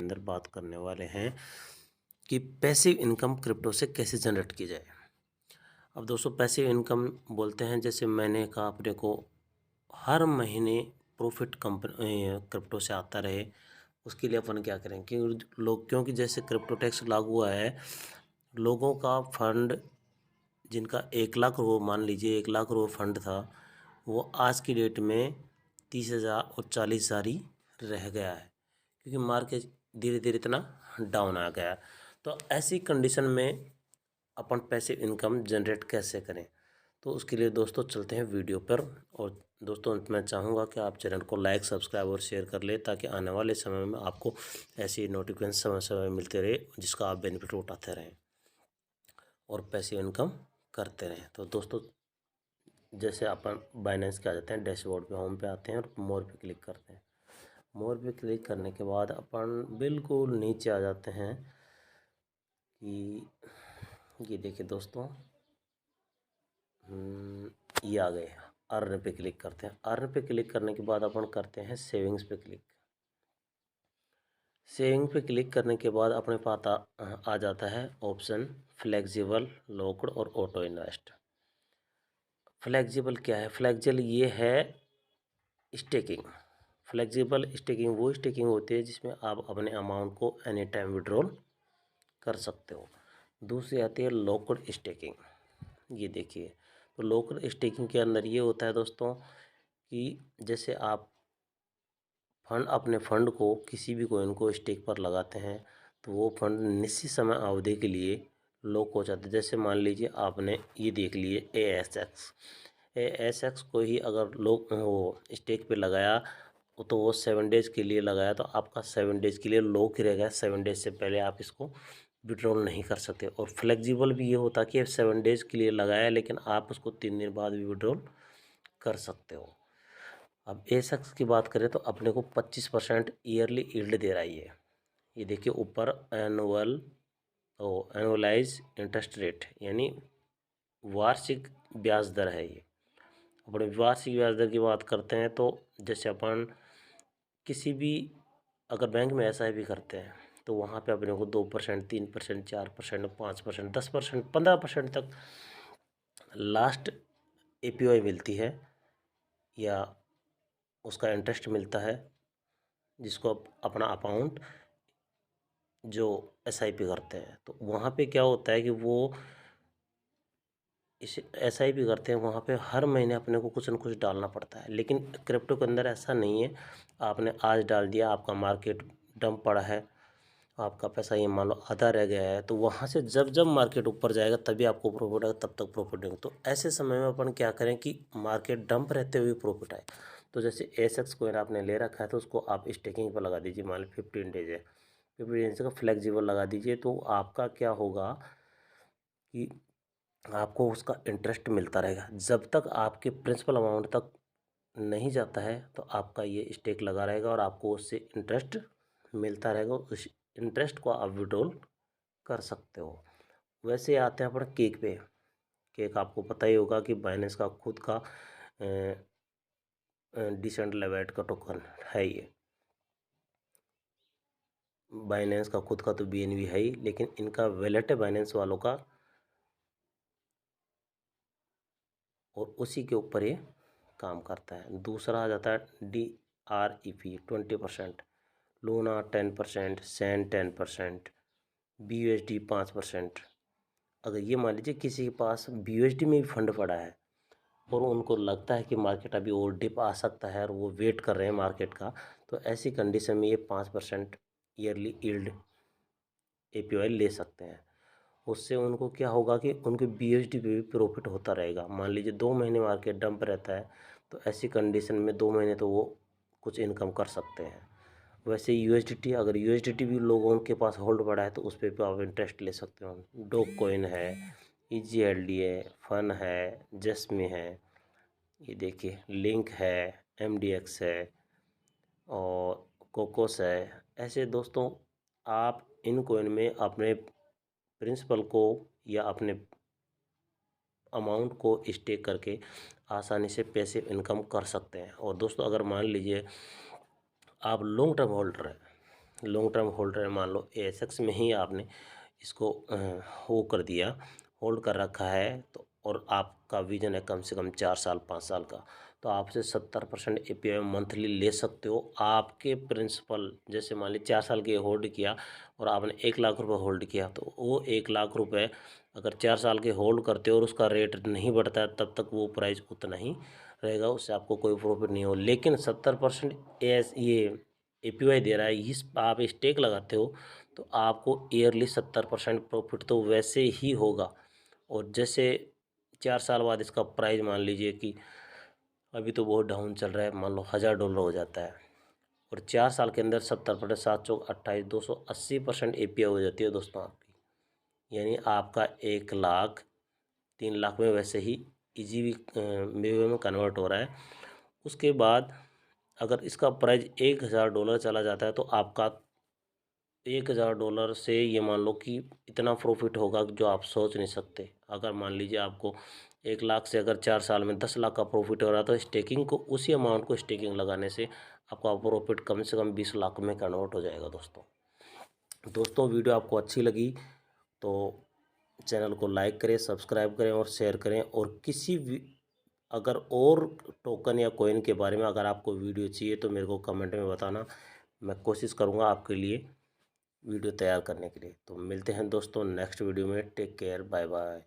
अंदर बात करने वाले हैं कि पैसिव इनकम क्रिप्टो से कैसे जनरेट की जाए। अब दोस्तों, पैसिव इनकम बोलते हैं, जैसे मैंने कहा अपने को हर महीने प्रॉफिट क्रिप्टो से आता रहे, उसके लिए अपन क्या करें कि क्योंकि जैसे क्रिप्टो टैक्स लागू हुआ है, लोगों का फंड जिनका 1 लाख रुपये, मान लीजिए 1 लाख रुपये फंड था, वो आज की डेट में 30,000 और 40,000 ही रह गया है, क्योंकि मार्केट धीरे धीरे इतना डाउन आ गया। तो ऐसी कंडीशन में अपन पैसिव इनकम जनरेट कैसे करें, तो उसके लिए दोस्तों चलते हैं वीडियो पर। और दोस्तों, मैं चाहूँगा कि आप चैनल को लाइक, सब्सक्राइब और शेयर कर ले, ताकि आने वाले समय में आपको ऐसी नोटिफिकेशन समय समय मिलते रहे, जिसका आप बेनिफिट उठाते रहें और पैसिव इनकम करते रहें। तो दोस्तों, जैसे अपन बाइनेंस के आ जाते हैं, डैशबोर्ड पे होम पे आते हैं और मोर पे क्लिक करते हैं। मोर पे क्लिक करने के बाद अपन बिल्कुल नीचे आ जाते हैं कि ये देखिए दोस्तों, ये आ गए। अर्न पे क्लिक करते हैं। अर्न पे क्लिक करने के बाद अपन करते हैं सेविंग्स पे क्लिक। सेविंग पे क्लिक करने के बाद अपने पास आ जाता है ऑप्शन फ्लेक्सिबल, लॉक्ड और ऑटो इन्वेस्ट। फ्लेक्सिबल क्या है? फ्लेक्सिबल ये है स्टेकिंग। फ्लेक्सिबल स्टेकिंग वो स्टेकिंग होती है जिसमें आप अपने अमाउंट को एनी टाइम विड्रॉल कर सकते हो। दूसरी आती है लॉक्ड स्टेकिंग। ये देखिए, तो लॉक्ड स्टेकिंग के अंदर ये होता है दोस्तों कि जैसे आप अपने फंड को किसी भी कॉइन को स्टेक पर लगाते हैं, तो वो फंड निश्चित समय अवधि के लिए लॉक हो जाता है। जैसे मान लीजिए आपने ये देख लिए ASX को ही अगर लोग वो स्टेक पे लगाया, तो वो 7 डेज के लिए लगाया, तो आपका 7 डेज के लिए लॉक ही रहेगा। 7 डेज से पहले आप इसको विड्रॉल नहीं कर सकते। और फ्लेक्सिबल भी ये होता कि 7 डेज के लिए लगाया, लेकिन आप उसको 3 दिन बाद भी विड्रॉल कर सकते हो। अब ASX की बात करें तो अपने को 25% ईयरली यील्ड दे रहा है ये देखिए ऊपर, एनुअलाइज इंटरेस्ट रेट, यानी वार्षिक ब्याज दर है ये। अपने वार्षिक ब्याज दर की बात करते हैं तो जैसे अपन किसी भी अगर बैंक में SIP करते हैं, तो वहाँ पे अपने को 2%, 3%, 4%, 5%, 10%, 15% तक लास्ट APY मिलती है, या उसका इंटरेस्ट मिलता है, जिसको अपना अकाउंट जो SIP करते हैं। तो वहाँ पे क्या होता है कि वो इस SIP करते हैं, वहाँ पे हर महीने अपने को कुछ न कुछ डालना पड़ता है। लेकिन क्रिप्टो के अंदर ऐसा नहीं है। आपने आज डाल दिया, आपका मार्केट डंप पड़ा है, आपका पैसा ये मान लो आधा रह गया है, तो वहाँ से जब जब मार्केट ऊपर जाएगा तभी आपको प्रॉफिट आएगा, तब तक प्रॉफिट नहीं। तो ऐसे समय में अपन क्या करें कि मार्केट डंप रहते हुए प्रॉफिट आए। तो जैसे ASX कोइन आपने ले रखा है, तो उसको आप स्टेकिंग पर लगा दीजिए। मान लो 15 डेज है, 15 डेज का फ्लेक्सिबल लगा दीजिए। तो आपका क्या होगा कि आपको उसका इंटरेस्ट मिलता रहेगा जब तक आपके प्रिंसिपल अमाउंट तक नहीं जाता है। तो आपका ये स्टेक लगा रहेगा और आपको उससे इंटरेस्ट मिलता रहेगा। उस इंटरेस्ट को आप विड्रॉल कर सकते हो। वैसे आते हैं अपन केक पे। केक आपको पता ही होगा कि बाइनेंस का खुद का डिसेंट्रलाइज्ड का टोकन है ये। बाइनेंस का खुद का तो BNB है ही, लेकिन इनका वैलेट है बाइनेंस वालों का, और उसी के ऊपर ये काम करता है। दूसरा आ जाता है DREP 20%, लूना 10%, सैन 10%, BUSD 5%। अगर ये मान लीजिए किसी के पास BUSD में भी फंड पड़ा है और उनको लगता है कि मार्केट अभी और डिप आ सकता है और वो वेट कर रहे हैं मार्केट का, तो ऐसी कंडीशन में ये 5% ईयरली यील्ड APY ले सकते हैं। उससे उनको क्या होगा कि उनके BUSD पे भी प्रॉफिट होता रहेगा। मान लीजिए 2 महीने मार्केट डंप रहता है, तो ऐसी कंडीशन में 2 महीने तो वो कुछ इनकम कर सकते हैं। वैसे USDT, अगर USDT भी लोगों के पास होल्ड पड़ा है, तो उस पर भी आप इंटरेस्ट ले सकते हो। डॉग कॉइन है, EGLD है, फन है, जस्मी है, ये देखिए लिंक है, MDX है और कोकोस है। ऐसे दोस्तों, आप इन कॉइन में अपने प्रिंसिपल को या अपने अमाउंट को स्टेक करके आसानी से पैसे इनकम कर सकते हैं। और दोस्तों, अगर मान लीजिए आप लॉन्ग टर्म होल्डर हैं, लॉन्ग टर्म होल्डर है, मान लो एएसएक्स में ही आपने इसको वो कर दिया, होल्ड कर रखा है, तो और आपका विजन है कम से कम 4 साल 5 साल का, तो आपसे 70% एपीआई मंथली ले सकते हो। आपके प्रिंसिपल जैसे मान लीजिए 4 साल के होल्ड किया और आपने 1 लाख रुपए होल्ड किया, तो वो 1 लाख रुपए अगर 4 साल के होल्ड करते हो और उसका रेट नहीं बढ़ता है तब तक वो प्राइस उतना ही रहेगा, उससे आपको कोई प्रॉफिट नहीं हो। लेकिन 70% एस ये एपीवाई दे रहा है, इस आप स्टेक लगाते हो तो आपको ईयरली 70% प्रॉफिट तो वैसे ही होगा। और जैसे 4 साल बाद इसका प्राइस मान लीजिए कि अभी तो बहुत डाउन चल रहा है, मान लो $1000 हो जाता है और 4 साल के अंदर 70% 7 चौक 28 280% एपीआई हो जाती है दोस्तों आपकी। यानी आपका 1 लाख 3 लाख में वैसे ही इजी वे में कन्वर्ट हो रहा है। उसके बाद अगर इसका प्राइस $1000 चला जाता है तो आपका $1000 से ये मान लो कि इतना प्रॉफिट होगा जो आप सोच नहीं सकते। अगर मान लीजिए आपको 1 लाख से अगर 4 साल में 10 लाख का प्रॉफिट हो रहा है तो स्टेकिंग को उसी अमाउंट को स्टेकिंग लगाने से आपका प्रॉफिट कम से कम 20 लाख में कन्वर्ट हो जाएगा दोस्तों वीडियो आपको अच्छी लगी तो चैनल को लाइक करें, सब्सक्राइब करें और शेयर करें। और किसी भी अगर और टोकन या कॉइन के बारे में अगर आपको वीडियो चाहिए तो मेरे को कमेंट में बताना, मैं कोशिश करूँगा आपके लिए वीडियो तैयार करने के लिए। तो मिलते हैं दोस्तों नेक्स्ट वीडियो में। Take care, bye bye.